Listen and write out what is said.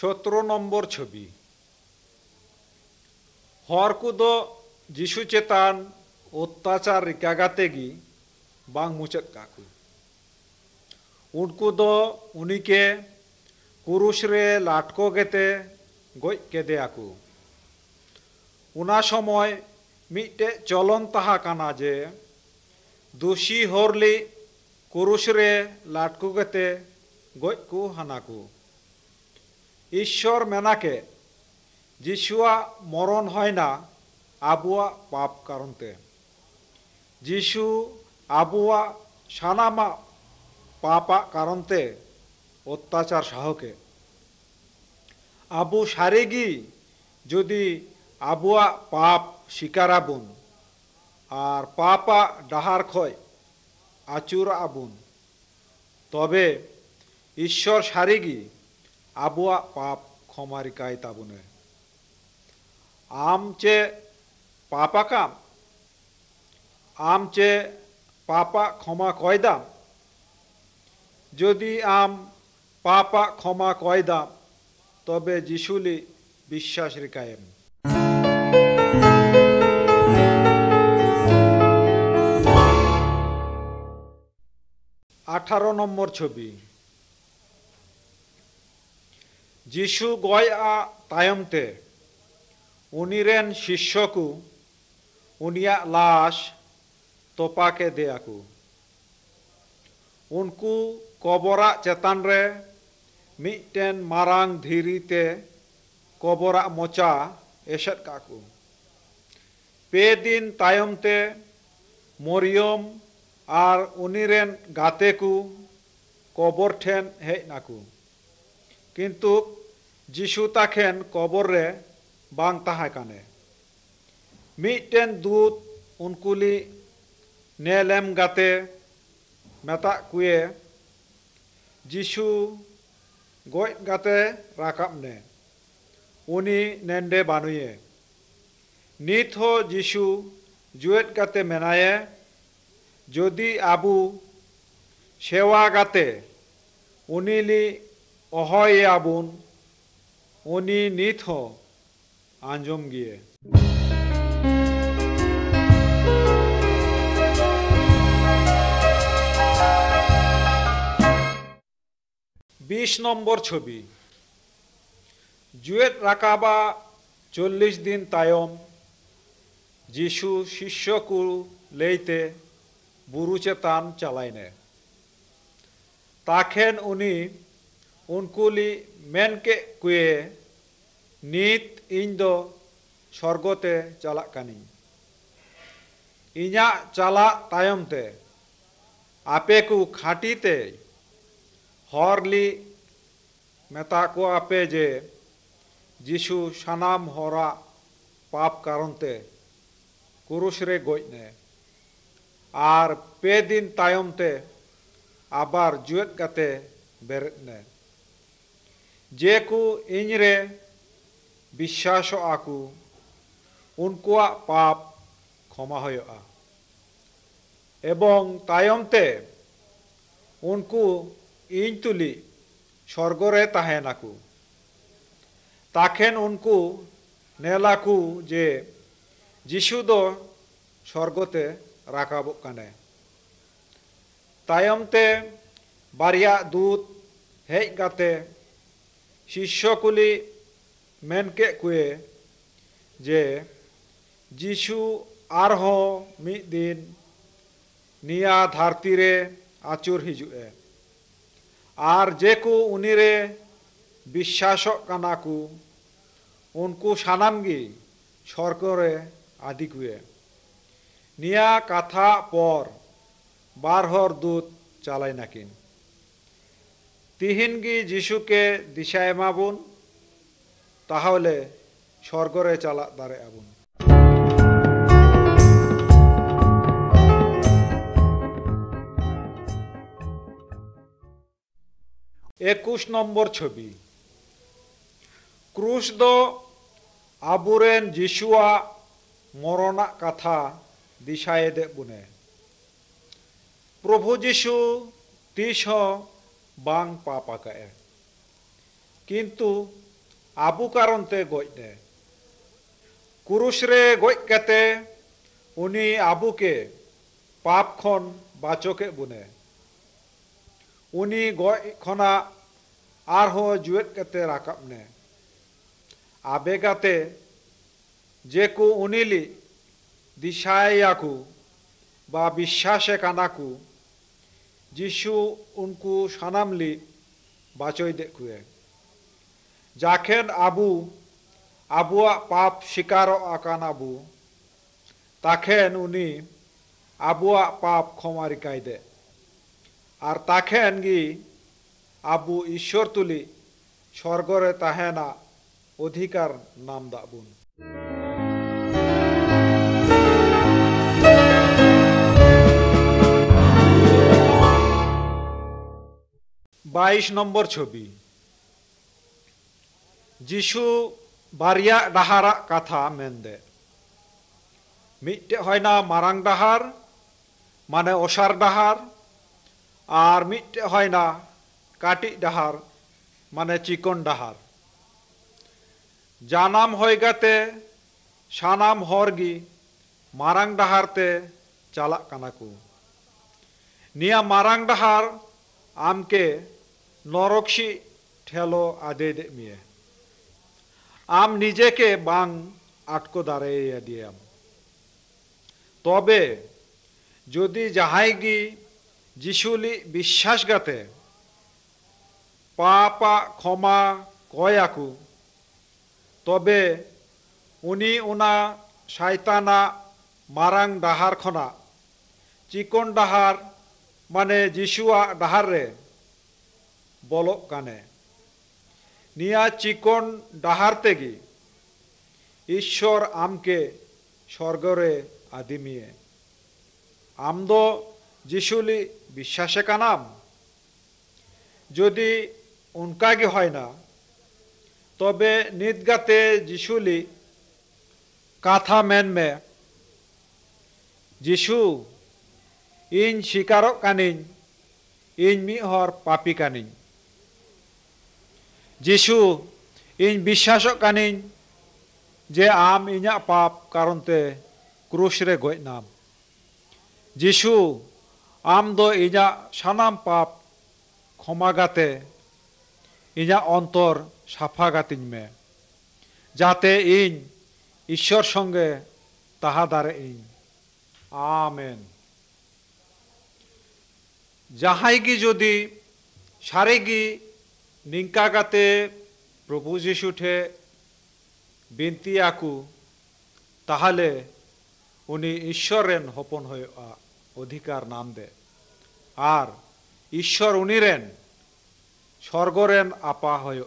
17 নম্বর ছবি। हर को दो जीशु चेतान अत्याचार रिकागाते गी बांग मुचत काकू उनको दो उन्हीं के कुरुश रे लाटको गेते गoj केदे आकू उना समय मिटे चलन ताहा काना जे दोषी हरली कुरुश रे लाटको गेते गoj को हानाकू ईश्वर मेनाके जीशुआ मरण है ना आबुआ पाप कारणते जीशु आबुआ सानामा पापा कारणते अत्याचार साहके आबु सारेगी जदि आबुआ पाप स्वीकार आबुन और पापा डाहार खय आचुर आबुन तबे ईश्वर सारेगी आबुआ पाप क्षमा रिकाय ताबुने आम चे पापा काम आम चे पापा क्षमा कयदाम जदि आम पापा क्षमा कयदाम तबे जीशुली विश्वास रिकायम 18 নম্বর ছবি। जीशु गया तायमते उनीरेन शिष्य को उनिया लाश तोपा के देयाकू उनको कबरा चेतान रे मिटेन मारांग धीरीते कबरा मोचा एसद काकू पे दिन तायमते मरियम और उनीरेन गाते को कबर ठेन हेज नाकू किंतु जीशु ताखेन कबर रे बांग ताहा काने मिटेन दूत उनकुली नेलेम गाते मेता कुए जीशु गoj गाते राकाब ने उनी नेंडे बानुये नित हो जीशु जुएट गाते मेनाये जदि आबू सेवा गाते उनीली अहय आबुन उनी नित हो आंजम गिए 20 নম্বর ছবি। जुएट राकाबा 40 दिन तायम जीशु शिष्य को लेते बुरु चेतान चलाइने ताखेन उनी उनकुली मेन के कुए नित इन दो स्वर्गते चला कानी इना चला तायमते आपे को खाटीते हरली मेता को आपे जे जीशु सानाम हरा पाप कारणते कुरुश रे गoj ने और पे दिन तायमते आबार जुएट गाते बेरेद ने जे को इनरे विश्वास आकू उनकुआ पाप क्षमा होया एवं तायमते उनको इन तुली स्वर्गरे ताहेनाकू ताखेन उनको नेलाकू जे जीशु दो स्वर्गते राकाबो काने तायमते बारिया दूत हेज गाते शिष्य कुली मेन के कुए जे जीशु आरहो मिद दिन निया धरती रे आचुर हिजुए आर जेको उनीरे विश्वास कानाकू उनको सानामगी स्वर्गरे आदि कुए निया कथा पर बारहर दूत चालाय नाकिन तिहिनगी जीशु के दिशा एमाबुन ताहले स्वर्गरे चला दारे आबुन 21 নম্বর ছবি। क्रूस दो आबुरेन जीशुआ मरणा कथा दिशाए दे बुने प्रभु जीशु तीस बांग पापा काए किंतु आबू कारण ते गजने क्रूस रे गज कते उनी आबू के पाप खन बाचके बुने उनी गज खना आरहो जुएत कते राकाबने आबेगाते जेकु उनिली दिशायाकु बा विश्वासे कानाकु जिशु उनको सानामली बाचोय देखुए जाखेन आबू आबुआ पाप शिकारो आकान आबू ताखेन उनी आबुआ पाप क्षमारिकाय दे और ताखेन गी आबू ईश्वर तुली स्वर्गरे ताहेना अधिकार नाम दाबुन 22 নম্বর ছবি যিশু বারিয়া ডাহারা কথা মেনদে মিটে হয় না মারাং ডাহার মানে অসার ডাহার আর মিটে হয় না কাটি ডাহার মানে চিকন ডাহার জানাম হয়ে গাতে সানাম হরগি মারাং ডাহারতে চালাক কানাকু নিয়া মারাং ডাহার আমকে নরকশি ঠেলো আদে দে মিয়ে আম নিজেকে বাং আটকো দাঁড়াইয়া দিয়াম তবে যদি যাহাইগি যিশুলি বিশ্বাসগাতে পাপা ক্ষমা কয়াকু তবে উনি উনা শয়তানা মারাং ডাহার খনা চিকন ডাহার মানে যিশুয়া ডাহার রে বলক কানে নিয়া চিকন ডাহার তেগি ঈশ্বর আমকে স্বর্গরে আদিমিয়ে আমদো যিশুলি বিশ্বাসে কানাম যদি উনকাগে হয় না তবে নিদগাতে যিশুলি কাথা মেনমে যিশু ইন শিকারক কানিন ইন মিহর পাপি কানিন যিশু ইন বিশ্বাসক কানিন যে আম ইña পাপ কারণতে ক্রুশ রে গজ নাম যিশু আম দো ইña সানাম পাপ ক্ষমা গাতে ইña অন্তর সাফা গাতিন মে যাতে ইন ঈশ্বর সঙ্গে তাহা দারে ইন আমেন যাহাইগি যদি সারেগি নিঙ্কা গাতে প্রভু যিশুঠে বিনতি আকু তাহলে উনি ঈশ্বরেন হপন হয়ে অধিকার নাম দে আর ঈশ্বর উনিরেন স্বর্গরেন আপা হয়ে